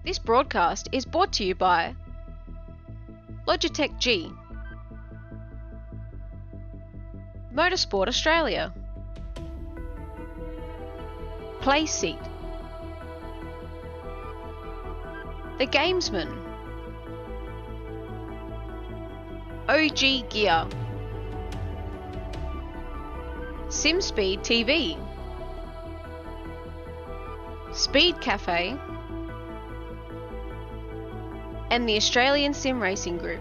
This broadcast is brought to you by Logitech G, Motorsport Australia, Play Seat, The Gamesman, OG Gear, SimSpeed TV, Speed Cafe, and the Australian Sim Racing Group.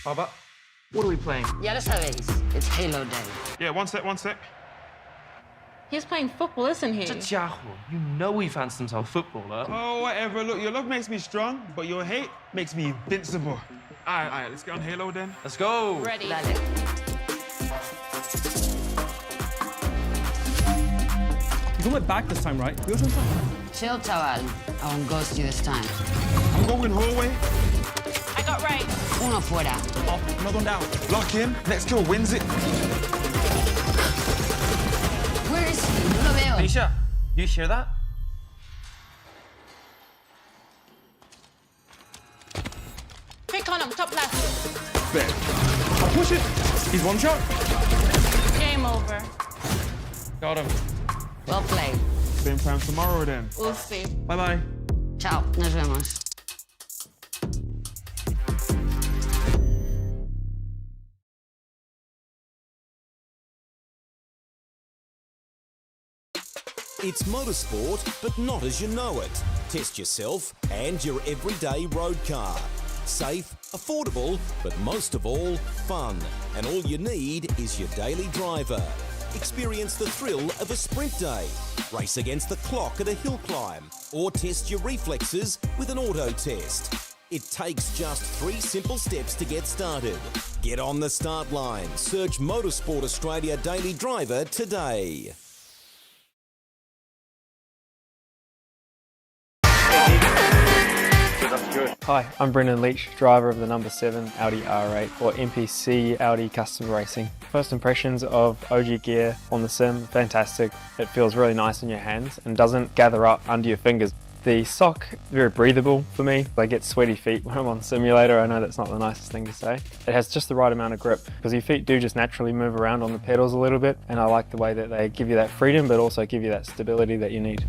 Baba, what are we playing? Ya lo sabéis, it's Halo Day. Yeah, one sec. He's playing football, isn't he? 这家伙, you know he fancies himself footballer. Oh, whatever. Look, your love makes me strong, but your hate makes me invincible. All right, let's get on Halo then. Let's go. Ready. Dale. You went back this time, right? You also Chill, chaval. I won't ghost you this time. I'm going hallway. I got right. Uno fuera. Up, another one down. Lock in. Next kill wins it. Where is he? No lo veo. Alicia, you hear that? Quick on him, top left. I'll push it. He's one shot. Game over. Got him. Well played. Same time tomorrow then. We'll see. Bye-bye. Ciao. Nos vemos. It's motorsport, but not as you know it. Test yourself and your everyday road car. Safe, affordable, but most of all, fun. And all you need is your daily driver. Experience the thrill of a sprint day. Race against the clock at a hill climb. Or test your reflexes with an auto test. It takes just 3 simple steps to get started. Get on the start line. Search Motorsport Australia Daily Driver today. Hi, I'm Brendan Leach, driver of the number 7 Audi R8 or MPC Audi Custom Racing. First impressions of OG gear on the sim, fantastic. It feels really nice in your hands and doesn't gather up under your fingers. The sock, very breathable for me. I get sweaty feet when I'm on simulator. I know that's not the nicest thing to say. It has just the right amount of grip because your feet do just naturally move around on the pedals a little bit, and I like the way that they give you that freedom but also give you that stability that you need.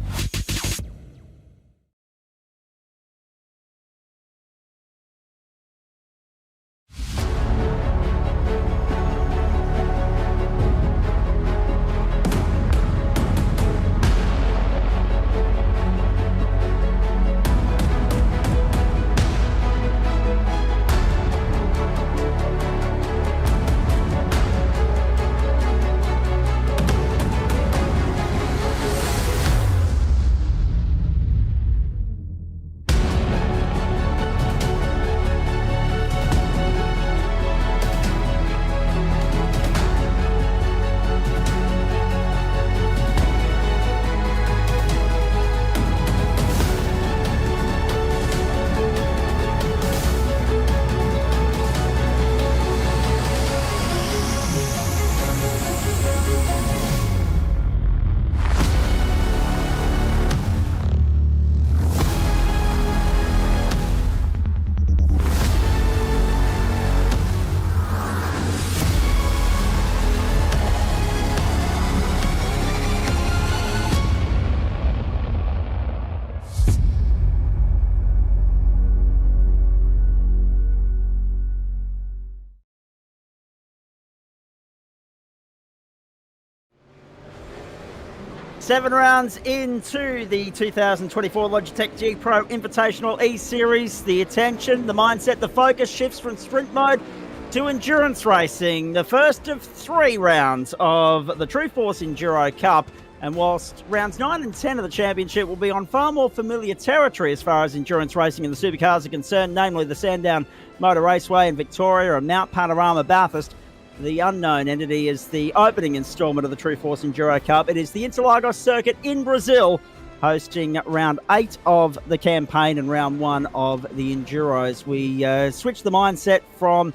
Seven rounds into the 2024 Logitech G Pro Invitational E-Series. The attention, the mindset, the focus shifts from sprint mode to endurance racing. The first of 3 rounds of the True Force Enduro Cup. And whilst rounds 9 and 10 of the championship will be on far more familiar territory as far as endurance racing and the supercars are concerned, namely the Sandown Motor Raceway in Victoria and Mount Panorama Bathurst, the unknown entity is the opening installment of the True Force Enduro Cup. It is the Interlagos circuit in Brazil, hosting round 8 of the campaign and round 1 of the Enduros. We switched the mindset from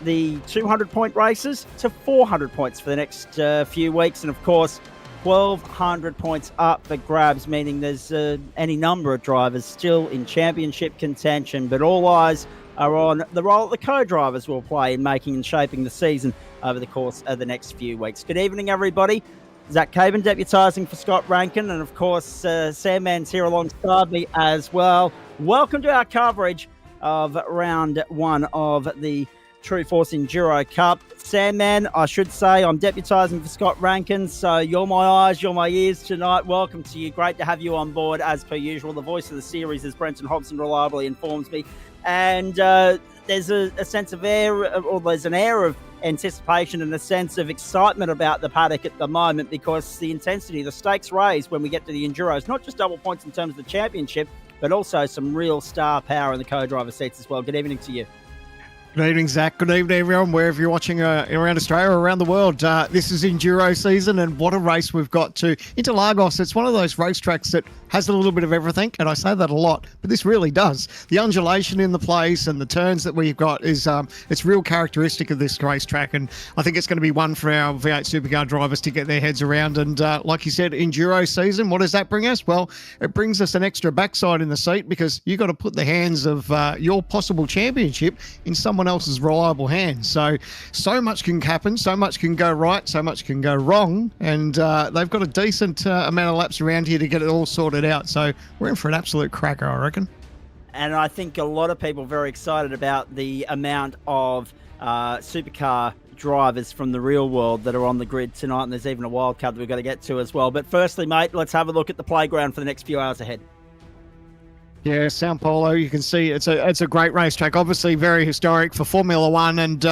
the 200-point races to 400 points for the next few weeks. And, of course, 1,200 points up for grabs, meaning there's any number of drivers still in championship contention. But all eyes are on the role that the co-drivers will play in making and shaping the season over the course of the next few weeks. Good evening, everybody. Zach Caban deputising for Scott Rankin, and of course, Sam Mann's here alongside me as well. Welcome to our coverage of round 1 of the True Force Enduro Cup. Sam Mann, I should say, I'm deputising for Scott Rankin, so you're my eyes, you're my ears tonight. Welcome to you. Great to have you on board, as per usual. The voice of the series, as Brenton Hobson reliably informs me. And there's a sense of air, or there's an air of anticipation and a sense of excitement about the paddock at the moment, because the intensity, the stakes raised when we get to the Enduros, not just double points in terms of the championship, but also some real star power in the co-driver seats as well. Good evening to you. Good evening, Zach. Good evening, everyone, wherever you're watching around Australia or around the world. This is Enduro season, and what a race we've got to Interlagos. It's one of those racetracks that has a little bit of everything, and I say that a lot, but this really does. The undulation in the place and the turns that we've got is it's real characteristic of this racetrack, and I think it's going to be one for our V8 Supercar drivers to get their heads around. And like you said, Enduro season, what does that bring us? Well, it brings us an extra backside in the seat, because you've got to put the hands of your possible championship in someone else's reliable hands. So much can happen, so much can go right, so much can go wrong, and they've got a decent amount of laps around here to get it all sorted out. So we're in for an absolute cracker, I reckon. And I think a lot of people are very excited about the amount of supercar drivers from the real world that are on the grid tonight, and there's even a wild card that we've got to get to as well. But firstly, mate, let's have a look at the playground for the next few hours ahead. Yeah, Sao Paulo, you can see it's a great racetrack. Obviously very historic for Formula One, and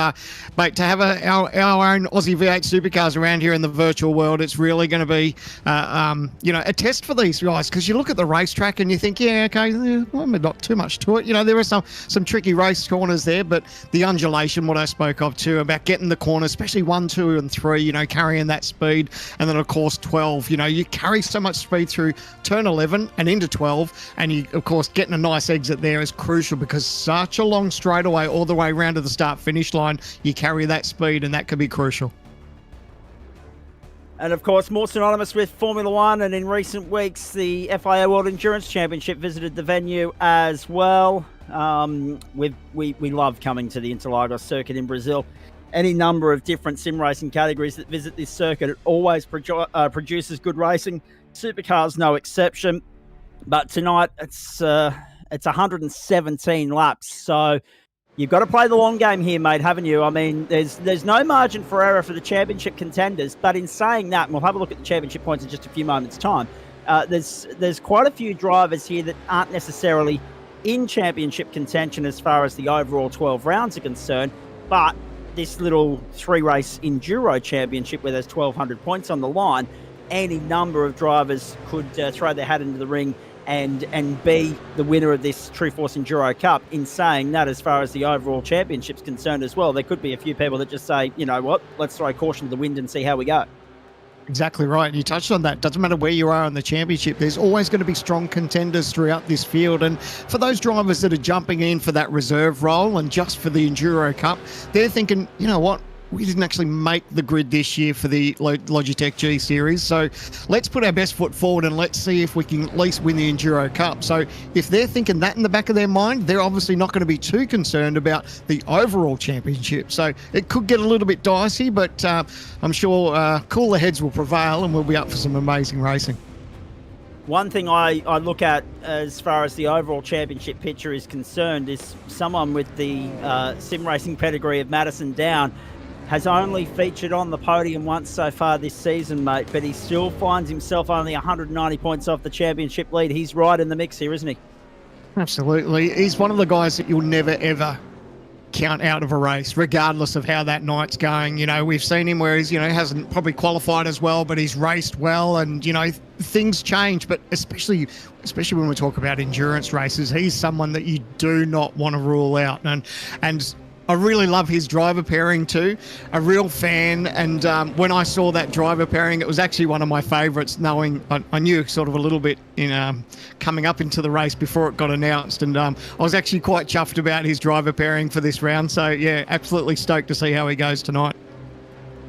mate, to have our own Aussie V8 supercars around here in the virtual world, it's really going to be a test for these guys, because you look at the racetrack and you think, yeah, okay, well, not too much to it. There are some tricky race corners there, but the undulation, what I spoke of too, about getting the corners, especially 1, 2, and 3, carrying that speed, and then of course 12. You carry so much speed through turn 11 and into 12, and you of course getting a nice exit there is crucial, because such a long straightaway all the way around to the start-finish line, you carry that speed, and that could be crucial. And of course, more synonymous with Formula One, and in recent weeks, the FIA World Endurance Championship visited the venue as well. We love coming to the Interlagos circuit in Brazil. Any number of different sim racing categories that visit this circuit, it always produces good racing. Supercars, no exception. But tonight, it's 117 laps, so you've got to play the long game here, mate, haven't you? I mean, there's no margin for error for the championship contenders, but in saying that, and we'll have a look at the championship points in just a few moments' time, there's quite a few drivers here that aren't necessarily in championship contention as far as the overall 12 rounds are concerned, but this little 3-race Enduro championship where there's 1,200 points on the line, any number of drivers could throw their hat into the ring and be the winner of this True Force Enduro Cup. In saying that, as far as the overall championship's concerned as well, there could be a few people that just say, you know what, let's throw caution to the wind and see how we go. Exactly right. And you touched on that. Doesn't matter where you are in the championship, there's always going to be strong contenders throughout this field. And for those drivers that are jumping in for that reserve role and just for the Enduro Cup, they're thinking, you know what, we didn't actually make the grid this year for the Logitech G Series, so let's put our best foot forward and let's see if we can at least win the Enduro Cup. So if they're thinking that in the back of their mind, they're obviously not going to be too concerned about the overall championship. So it could get a little bit dicey, but I'm sure cooler heads will prevail and we'll be up for some amazing racing. One thing I look at as far as the overall championship picture is concerned is someone with the sim racing pedigree of Madison Down has only featured on the podium once so far this season, mate, but he still finds himself only 190 points off the championship lead. He's right in the mix here, isn't he? Absolutely. He's one of the guys that you'll never, ever count out of a race, regardless of how that night's going. You know, we've seen him where he's, hasn't probably qualified as well, but he's raced well, and, things change, but especially when we talk about endurance races, he's someone that you do not want to rule out. And I really love his driver pairing too. A real fan, and when I saw that driver pairing, it was actually one of my favourites, knowing I knew sort of a little bit in coming up into the race before it got announced, and I was actually quite chuffed about his driver pairing for this round. So yeah, absolutely stoked to see how he goes tonight.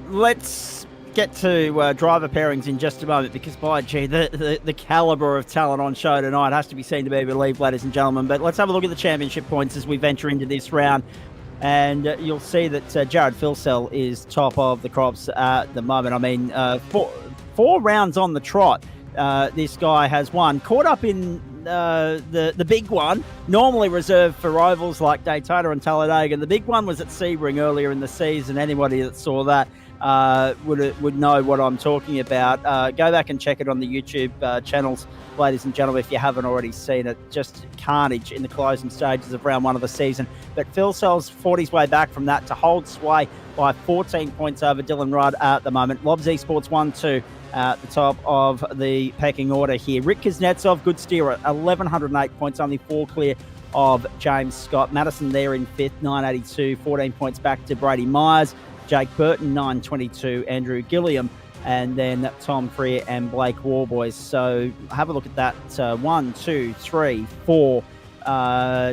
Let's get to driver pairings in just a moment, because by gee, the calibre of talent on show tonight has to be seen to be believed, ladies and gentlemen. But let's have a look at the championship points as we venture into this round. And you'll see that Jared Filsell is top of the crops at the moment. I mean, four rounds on the trot. This guy has won. Caught up in the big one, normally reserved for rivals like Daytona and Talladega. The big one was at Sebring earlier in the season. Anybody that saw that would know what I'm talking about. Go back and check it on the YouTube channels, ladies and gentlemen, if you haven't already seen it. Just carnage in the closing stages of round one of the season. But Filsell's fought his way back from that to hold sway by 14 points over Dylan Rudd at the moment. Lobs Esports 1-2 at the top of the pecking order here. Rick Kuznetsov, good steerer, 1,108 points, only 4 clear of James Scott. Madison there in 5th, 982, 14 points back to Brady Myers. Jake Burton, 922, Andrew Gilliam, and then Tom Freer and Blake Warboys. So have a look at that. 1, 2, 3, 4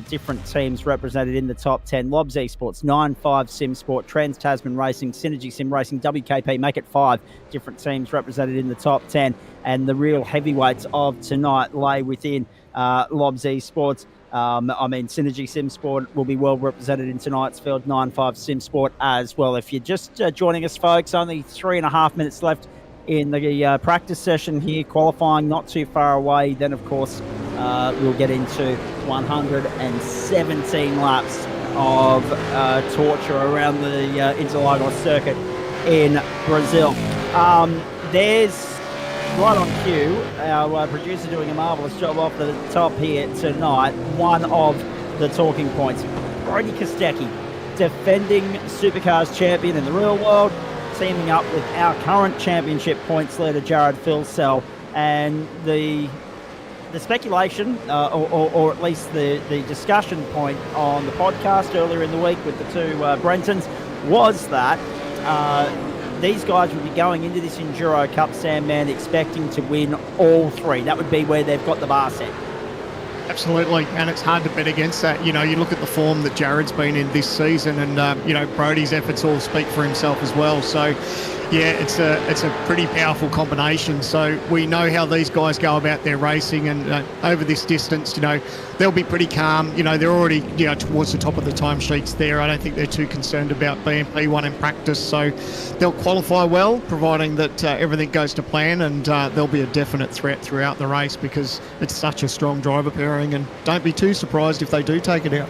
different teams represented in the top 10. Lobs Esports, 9-5 Sim Sport, Trans Tasman Racing, Synergy Sim Racing, WKP, make it 5 different teams represented in the top 10. And the real heavyweights of tonight lay within Lobs Esports. Synergy Sim Sport will be well represented in tonight's field, 9-5 Sim Sport as well. If you're just joining us, folks, only 3.5 minutes left in the practice session here, qualifying not too far away. Then, of course, we'll get into 117 laps of torture around the Interlagos circuit in Brazil. There's right on cue, our producer doing a marvellous job off the top here tonight. One of the talking points, Brody Kostecki, defending Supercars champion in the real world, teaming up with our current championship points leader, Jared Filsell. And the speculation, or at least the discussion point on the podcast earlier in the week with the two Brentons, was that these guys would be going into this Enduro Cup, Sandman, expecting to win all three. That would be where they've got the bar set. Absolutely, and it's hard to bet against that. You know, you look at the form that Jared's been in this season, and Brody's efforts all speak for himself as well. So, yeah, it's a pretty powerful combination. So we know how these guys go about their racing, and over this distance, they'll be pretty calm. They're already towards the top of the timesheets there. I don't think they're too concerned about being P1 in practice. So they'll qualify well, providing that everything goes to plan, and they'll be a definite threat throughout the race because it's such a strong driver pairing. And don't be too surprised if they do take it out.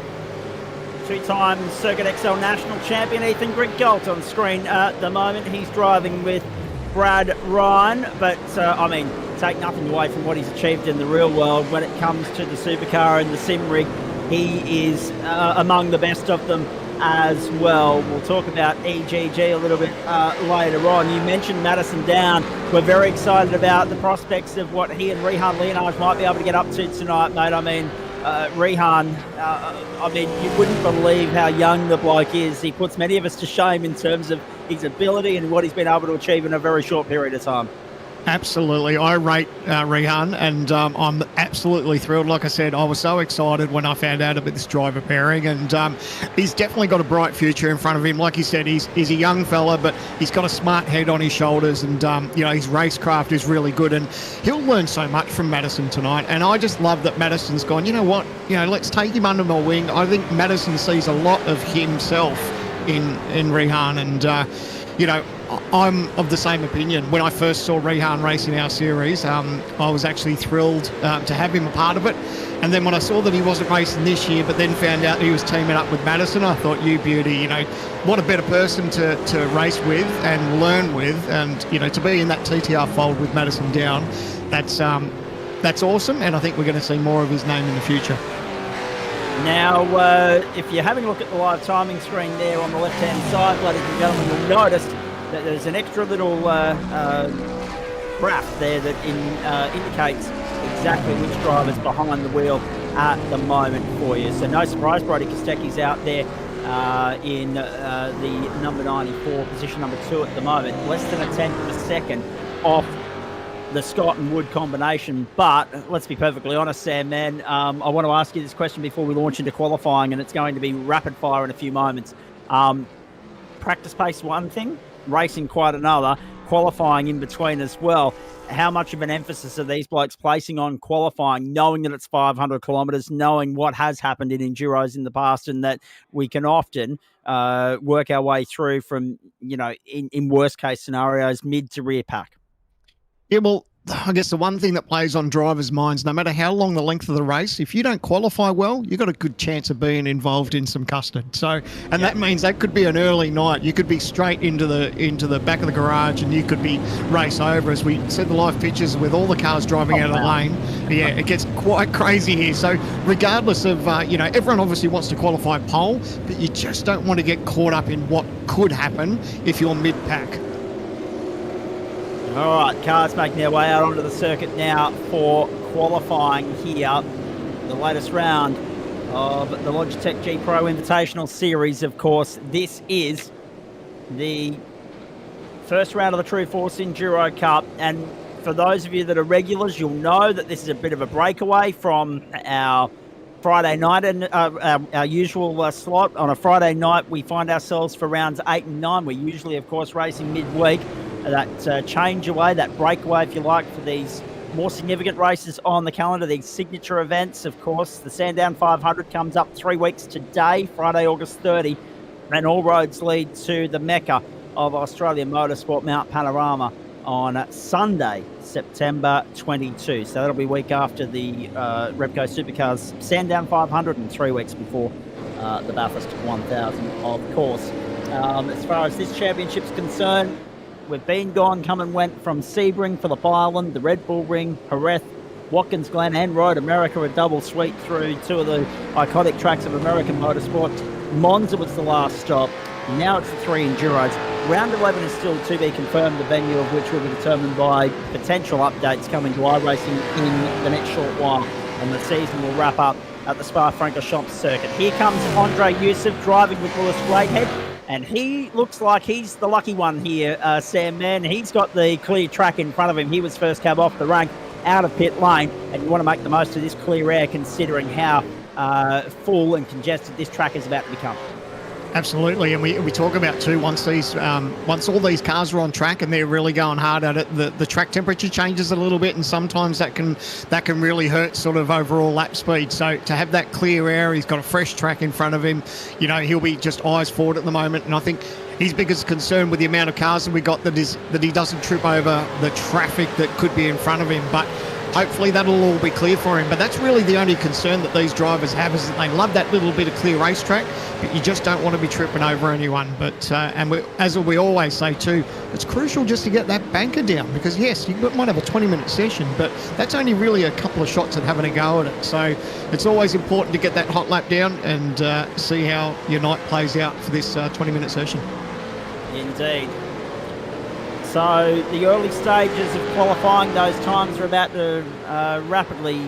Two-time Circuit XL National Champion Ethan Grigalt on screen at the moment. He's driving with Brad Ryan, but take nothing away from what he's achieved in the real world when it comes to the supercar and the sim rig. He is among the best of them as well. We'll talk about EGG a little bit later on. You mentioned Madison Down. We're very excited about the prospects of what he and Rehan Leonage might be able to get up to tonight, mate. Rehan, you wouldn't believe how young the bloke is. He puts many of us to shame in terms of his ability and what he's been able to achieve in a very short period of time. Absolutely. I rate Rehan, and I'm absolutely thrilled. Like I said, I was so excited when I found out about this driver pairing, and he's definitely got a bright future in front of him. Like you said, he's a young fella, but he's got a smart head on his shoulders, and his racecraft is really good, and he'll learn so much from Madison tonight. And I just love that Madison's gone, you know what, let's take him under my wing. I think Madison sees a lot of himself in Rehan, and I'm of the same opinion. When I first saw Rehan race in our series, I was actually thrilled to have him a part of it. And then when I saw that he wasn't racing this year, but then found out he was teaming up with Madison, I thought, you beauty, what a better person to race with and learn with. And, to be in that TTR fold with Madison Down, that's awesome. And I think we're going to see more of his name in the future. Now, if you're having a look at the live timing screen there on the left-hand side, ladies and gentlemen, you'll notice that there's an extra little graph there that indicates exactly which driver's behind the wheel at the moment for you. So no surprise, Brody Kostecki's out there in the number 94, position number 2 at the moment. Less than a tenth of a second off the Scott and Wood combination. But let's be perfectly honest, Sam, man, I want to ask you this question before we launch into qualifying, and it's going to be rapid fire in a few moments. Practice pace one thing, racing quite another, qualifying in between as well. How much of an emphasis are these blokes placing on qualifying, knowing that it's 500 kilometres, knowing what has happened in Enduros in the past, and that we can often work our way through from, in worst case scenarios, mid to rear pack? Yeah, well, I guess the one thing that plays on drivers' minds, no matter how long the length of the race, if you don't qualify well, you've got a good chance of being involved in some custard. So, and that means that could be an early night. You could be straight into the back of the garage, and you could be race over. As we said, the live pictures with all the cars driving out of the lane. Yeah, it gets quite crazy here. So, regardless of everyone obviously wants to qualify pole, but you just don't want to get caught up in what could happen if you're mid-pack. All right, cars making their way out onto the circuit now for qualifying here. The latest round of the Logitech G Pro Invitational Series, of course. This is the first round of the True Force Enduro Cup. And for those of you that are regulars, you'll know that this is a bit of a breakaway from our Friday night and our usual slot. On a Friday night, we find ourselves for rounds 8 and 9. We're usually, of course, racing midweek. That change away, that breakaway, if you like, for these more significant races on the calendar, these signature events, of course. The Sandown 500 comes up 3 weeks today, Friday, August 30, and all roads lead to the Mecca of Australian motorsport, Mount Panorama, on Sunday, September 22. So that'll be a week after the Repco Supercars Sandown 500 and 3 weeks before the Bathurst 1000, of course. As far as this championship's concerned, we've been gone, come and went from Sebring, Phillip Island, the Red Bull Ring, Jerez, Watkins Glen and Road America, a double sweep through two of the iconic tracks of American motorsport. Monza was the last stop. Now it's the 3 Enduros. Round 11 is still to be confirmed, the venue of which will be determined by potential updates coming to iRacing in the next short while. And the season will wrap up at the Spa-Francorchamps circuit. Here comes Andre Yusuf driving with Lewis Greathead. And he looks like he's the lucky one here, Sam, man. He's got the clear track in front of him. He was first cab off the rank, out of pit lane. And you want to make the most of this clear air considering how full and congested this track is about to become. Absolutely, and we talk about too, once all these cars are on track and they're really going hard at it, the track temperature changes a little bit, and sometimes that can really hurt sort of overall lap speed. So to have that clear air, he's got a fresh track in front of him. He'll be just eyes forward at the moment, and I think his biggest concern with the amount of cars that we got that he doesn't trip over the traffic that could be in front of him. But hopefully that'll all be clear for him. But that's really the only concern that these drivers have, is that they love that little bit of clear racetrack, but you just don't want to be tripping over anyone. But as we always say too, it's crucial just to get that banker down, because yes, you might have a 20-minute session, but that's only really a couple of shots at having a go at it. So it's always important to get that hot lap down and see how your night plays out for this 20-minute session. Indeed. So the early stages of qualifying, those times are about to rapidly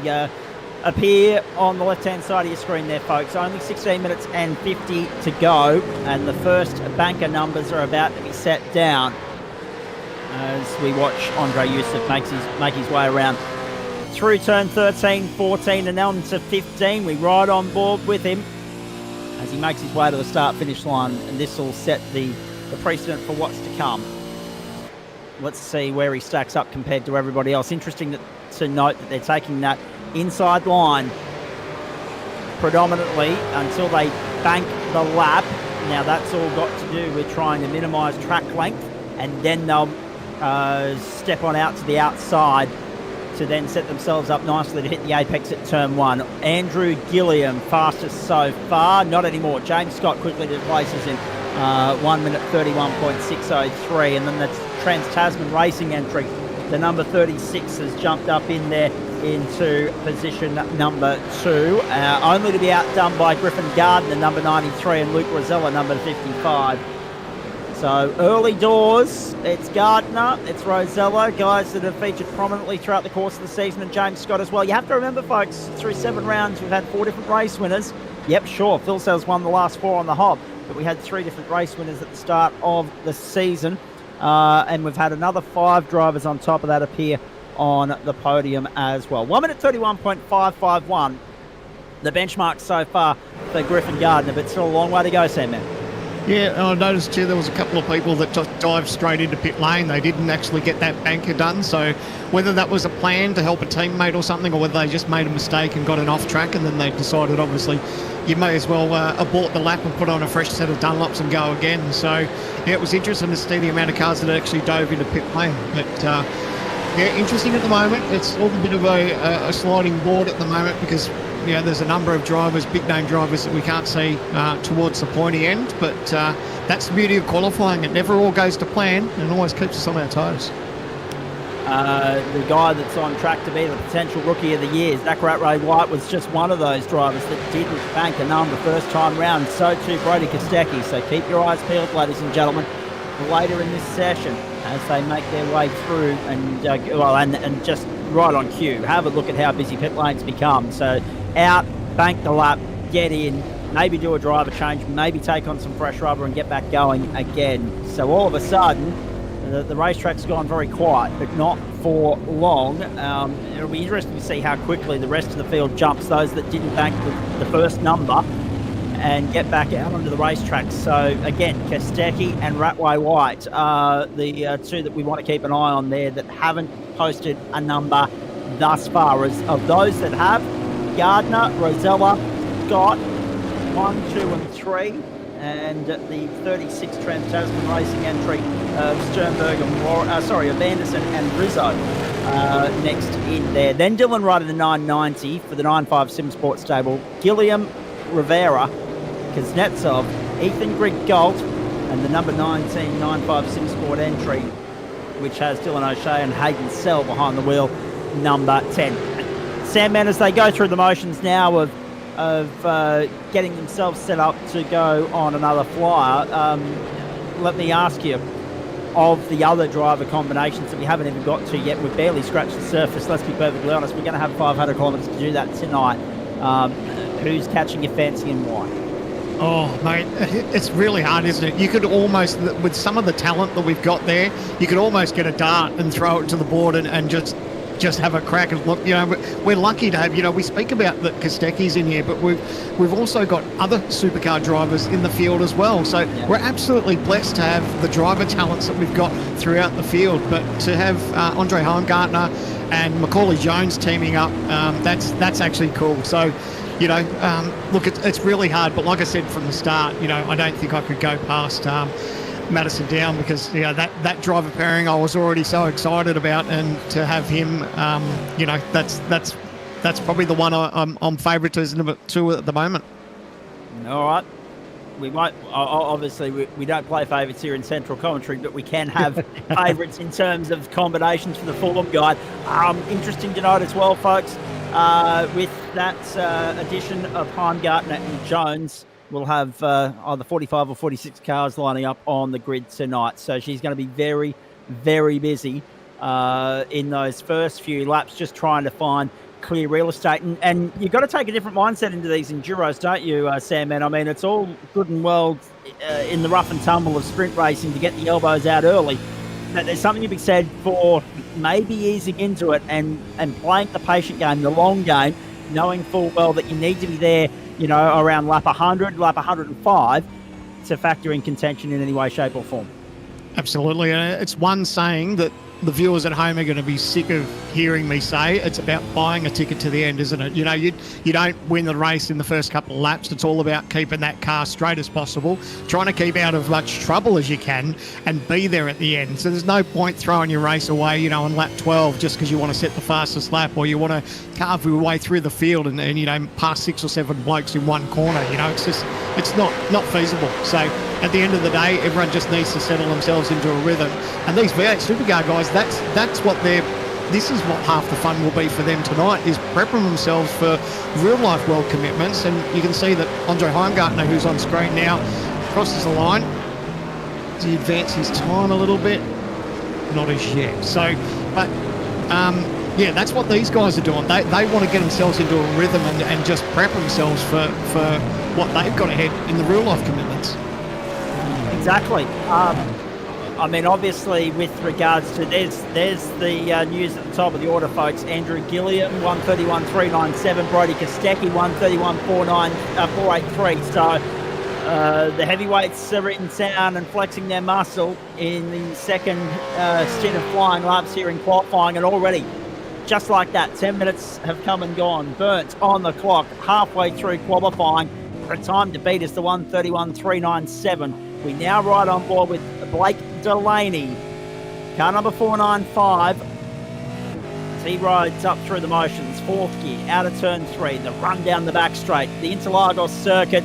appear on the left-hand side of your screen there, folks. Only 16 minutes and 50 to go, and the first banker numbers are about to be set down as we watch Andre Yusuf make his way around through turn 13, 14, and on to 15. We ride on board with him as he makes his way to the start-finish line, and this will set the precedent for what's to come. Let's see where he stacks up compared to everybody else. Interesting to note that they're taking that inside line predominantly until they bank the lap. Now that's all got to do with trying to minimise track length, and then they'll step on out to the outside to then set themselves up nicely to hit the apex at turn 1. Andrew Gilliam, fastest so far. Not anymore. James Scott quickly replaces him. 1 minute 31.603, and then the Trans-Tasman Racing entry, the number 36, has jumped up in there into position number 2, only to be outdone by Griffin Gardner, number 93, and Luke Rosella, number 55. So early doors, it's Gardner, it's Rosella, guys that have featured prominently throughout the course of the season, and James Scott as well. You have to remember, folks, through 7 rounds, we've had 4 different race winners. Yep, sure, Phil Sells won the last 4 on the hop. but we had 3 different race winners at the start of the season. And we've had another 5 drivers on top of that appear on the podium as well. 1 minute 31.551, the benchmark so far for Griffin Gardner, but still a long way to go, Sam. Yeah, I noticed too there was a couple of people that just dived straight into pit lane. They didn't actually get that banker done. So whether that was a plan to help a teammate or something, or whether they just made a mistake and got an off track, and then they decided obviously you may as well abort the lap and put on a fresh set of Dunlops and go again. So yeah, it was interesting to see the amount of cars that actually dove into pit lane. But yeah, interesting at the moment. It's all a bit of a sliding board at the moment because there's a number of drivers, big name drivers that we can't see towards the pointy end, but that's the beauty of qualifying. It never all goes to plan and always keeps us on our toes. The guy that's on track to be the potential Rookie of the Year, Zach Ratway-White, was just one of those drivers that didn't bank a number first time round. So too Brody Kostecki. So keep your eyes peeled, ladies and gentlemen, later in this session as they make their way through and just right on cue. Have a look at how busy pit lanes become. So out, bank the lap, get in, maybe do a driver change, maybe take on some fresh rubber and get back going again. So all of a sudden, the racetrack's gone very quiet, but not for long. It'll be interesting to see how quickly the rest of the field jumps those that didn't bank the first number and get back out onto the racetrack. So again, Kostecki and Ratway-White are the 2 that we want to keep an eye on there that haven't posted a number thus far. As of those that have, Gardner, Rosella, Scott, 1, 2 and 3, and the 36 Trans-Tasman Racing entry of Sternberg of Anderson and Rizzo next in there. Then Dylan Wright of the 990 for the 9.5 Sim Sport stable, Gilliam Rivera, Kuznetsov, Ethan Grigg Galt, and the number 19 9.5 Sim Sport entry, which has Dylan O'Shea and Hayden Sell behind the wheel, number 10. Sandman, as they go through the motions now of getting themselves set up to go on another flyer, let me ask you, of the other driver combinations that we haven't even got to yet, we've barely scratched the surface, let's be perfectly honest, we're going to have 500 kilometres to do that tonight. Who's catching your fancy and why? Oh, mate, it's really hard, isn't it? You could almost, with some of the talent that we've got there, you could almost get a dart and throw it to the board and just have a crack and look. We're lucky to have, we speak about the Kosteckis in here, but we've also got other supercar drivers in the field as well. So we're absolutely blessed to have the driver talents that we've got throughout the field. But to have Andre Heimgartner and Macaulay Jones teaming up, that's actually cool. So, look, it's really hard. But like I said from the start, I don't think I could go past Madison Down because that driver pairing I was already so excited about, and to have him, that's probably the one I'm favourite as number 2 at the moment. All right. We won't, obviously, we don't play favourites here in Central Commentary, but we can have favourites in terms of combinations for the form guide. Interesting to note as well, folks, with that addition of Heimgartner and Jones, we'll have either 45 or 46 cars lining up on the grid tonight. So she's going to be very, very busy in those first few laps, just trying to find clear real estate. And you've got to take a different mindset into these Enduros, don't you, Sam? And I mean, it's all good and well in the rough and tumble of sprint racing to get the elbows out early. But there's something to be said for maybe easing into it and playing the patient game, the long game, knowing full well that you need to be there, around lap 100, lap 105 to factor in contention in any way, shape or form. Absolutely. It's one saying that the viewers at home are going to be sick of hearing me say. It's about buying a ticket to the end, isn't it? You don't win the race in the first couple of laps. It's all about keeping that car straight as possible, trying to keep out of much trouble as you can and be there at the end. So there's no point throwing your race away, on lap 12 just because you want to set the fastest lap, or you want to carve your way through the field and pass 6 or 7 blokes in one corner. It's not feasible. So at the end of the day, everyone just needs to settle themselves into a rhythm. And these V8 supercar guys, that's what this is what half the fun will be for them tonight, is prepping themselves for real life world commitments. And you can see that Andre Heimgartner, who's on screen now, crosses the line. Does he advance his time a little bit? Not as yet. So, but that's what these guys are doing. They want to get themselves into a rhythm and just prep themselves for what they've got ahead in the real life commitments. Exactly. I mean, obviously, with regards to there's the news at the top of the order, folks. Andrew Gilliam, 131.397. Brody Kostecki, 131.483. So the heavyweights are in town and flexing their muscle in the second stint of flying laps here in qualifying, and already, just like that, 10 minutes have come and gone. Burnt on the clock halfway through qualifying. For a time to beat is the 131.397. We now ride on board with Blake Delaney, car number 495. As he rides up through the motions, fourth gear, out of turn 3, the run down the back straight, the Interlagos circuit,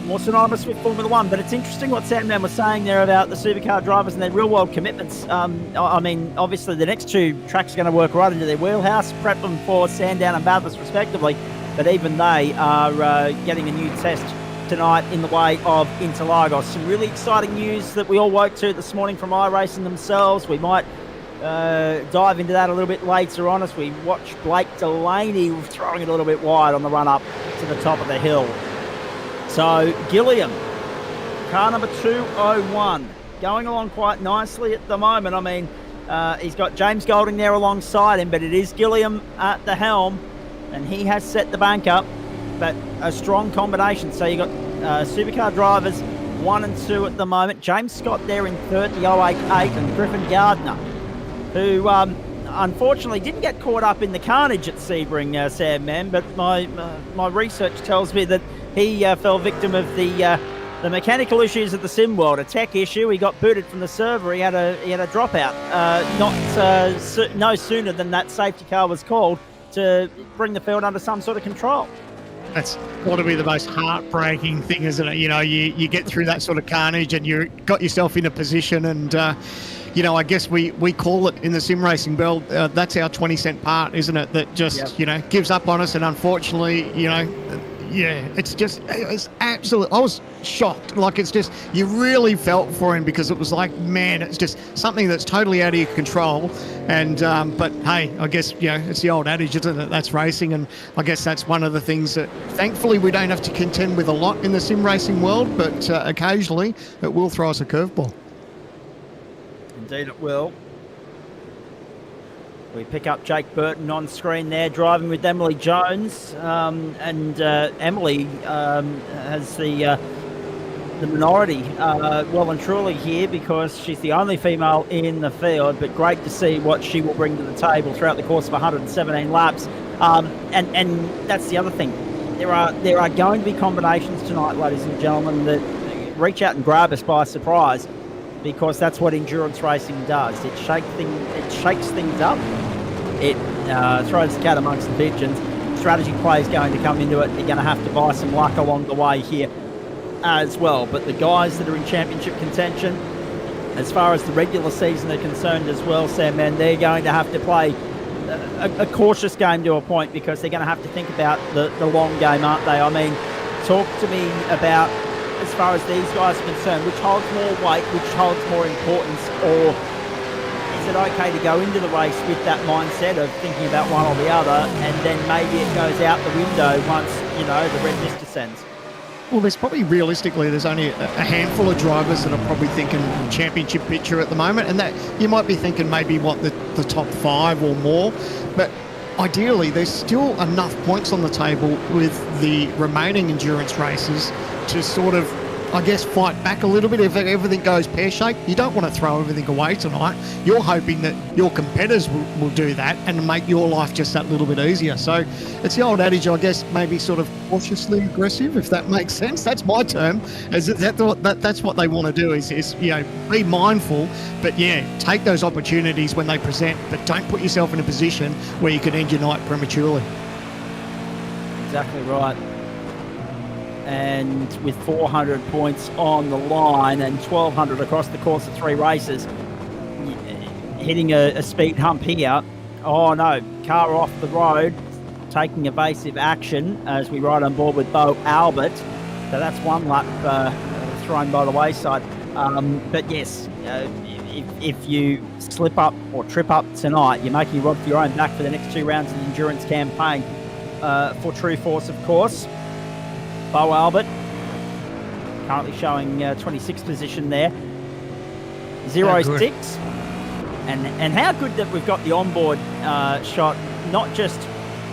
more synonymous with Formula 1. But it's interesting what Sandman was saying there about the supercar drivers and their real-world commitments. I mean, obviously the next two tracks are going to work right into their wheelhouse, prep them for Sandown and Bathurst respectively, but even they are getting a new test tonight in the way of Interlagos. Some really exciting news that we all woke to this morning from iRacing themselves. We might dive into that a little bit later on as we watch Blake Delaney throwing it a little bit wide on the run up to the top of the hill. So Gilliam, car number 201, going along quite nicely at the moment. I mean, he's got James Golding there alongside him, but it is Gilliam at the helm, and he has set the bank up. But a strong combination. So you got supercar drivers 1 and 2 at the moment. James Scott there in 30.088, and Griffin Gardner, who unfortunately didn't get caught up in the carnage at Sebring, Sandman. But my research tells me that he fell victim of the mechanical issues of the sim world, a tech issue. He got booted from the server. He had a dropout. No sooner than that safety car was called to bring the field under some sort of control. That's got to be the most heartbreaking thing, isn't it? You know, you get through that sort of carnage and you got yourself in a position, and you know, I guess we call it in the sim racing world, that's our 20-cent part, isn't it? That just, you know, gives up on us, and unfortunately, you know, yeah, it's absolute. I was shocked. Like, it's just, you really felt for him, because it was like, man, it's just something that's totally out of your control. And but hey, I guess, you know, it's the old adage, isn't it? That's racing, and I guess that's one of the things that thankfully we don't have to contend with a lot in the sim racing world, but occasionally it will throw us a curveball. Indeed it will. We pick up Jake Burton on screen there, driving with Emily Jones, and Emily has the minority well and truly here, because she's the only female in the field. But great to see what she will bring to the table throughout the course of 117 laps. And that's the other thing. There are going to be combinations tonight, ladies and gentlemen, that reach out and grab us by surprise, because that's what endurance racing does. It shakes things up. It throws the cat amongst the pigeons. Strategy play is going to come into it. You're going to have to buy some luck along the way here as well. But the guys that are in championship contention, as far as the regular season are concerned as well, Sam, man, they're going to have to play a cautious game to a point, because they're going to have to think about the long game, aren't they? I mean, talk to me about, as far as these guys are concerned, which holds more weight, which holds more importance, or is it okay to go into the race with that mindset of thinking about one or the other, and then maybe it goes out the window once, you know, the red mist descends? Well, there's probably, realistically, there's only a handful of drivers that are probably thinking championship picture at the moment, and that you might be thinking maybe the top 5 or more, but ideally there's still enough points on the table with the remaining endurance races to sort of, I guess, fight back a little bit. If everything goes pear-shaped, you don't want to throw everything away tonight. You're hoping that your competitors will do that and make your life just that little bit easier. So it's the old adage, I guess, maybe sort of cautiously aggressive, if that makes sense. That's my term. That's what they want to do, is you know, be mindful, but yeah, take those opportunities when they present, but don't put yourself in a position where you could end your night prematurely. Exactly right. And with 400 points on the line and 1,200 across the course of 3 races, hitting a speed hump here. Oh no, car off the road, taking evasive action as we ride on board with Bo Albert. So that's one lap thrown by the wayside. But yes, if you slip up or trip up tonight, you're making a rod for your own back for the next 2 rounds of the endurance campaign. For True Force, of course. Bo Albert currently showing 26th position there. Oh, good. 06. And how good that we've got the onboard shot, not just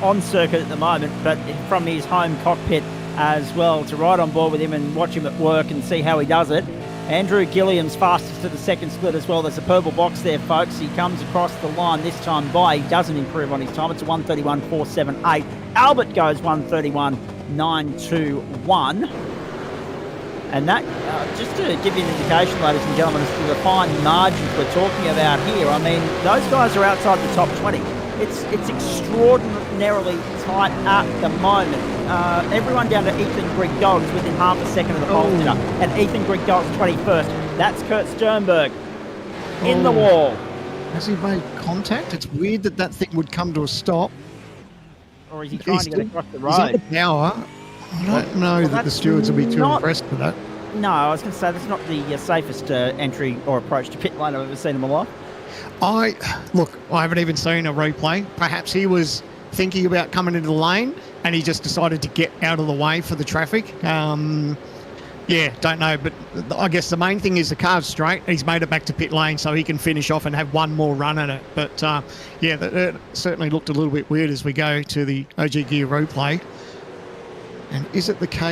on circuit at the moment, but from his home cockpit as well, to ride on board with him and watch him at work and see how he does it. Andrew Gilliam's fastest to the second split as well. There's a purple box there, folks. He comes across the line this time by. He doesn't improve on his time. It's a 1:31.478. Albert goes 1:31.921. And that, just to give you an indication, ladies and gentlemen, as to the fine margins we're talking about here, I mean, those guys are outside the top 20. It's extraordinarily tight at the moment. Everyone down to Ethan Grigol is within half a second of the pole sitter. And Ethan Grigol's 21st. That's Kurt Sternberg in the wall. Has he made contact? It's weird that that thing would come to a stop. Or is he trying to get across the road? He's on the power. I don't know that the stewards will be too impressed with that. No, I was going to say that's not the safest entry or approach to pit lane I've ever seen in my life. I haven't even seen a replay. Perhaps he was thinking about coming into the lane and he just decided to get out of the way for the traffic. Yeah, don't know. But I guess the main thing is the car's straight. He's made it back to pit lane so he can finish off and have one more run at it. But yeah, that certainly looked a little bit weird as we go to the OG Gear replay. And is it the case?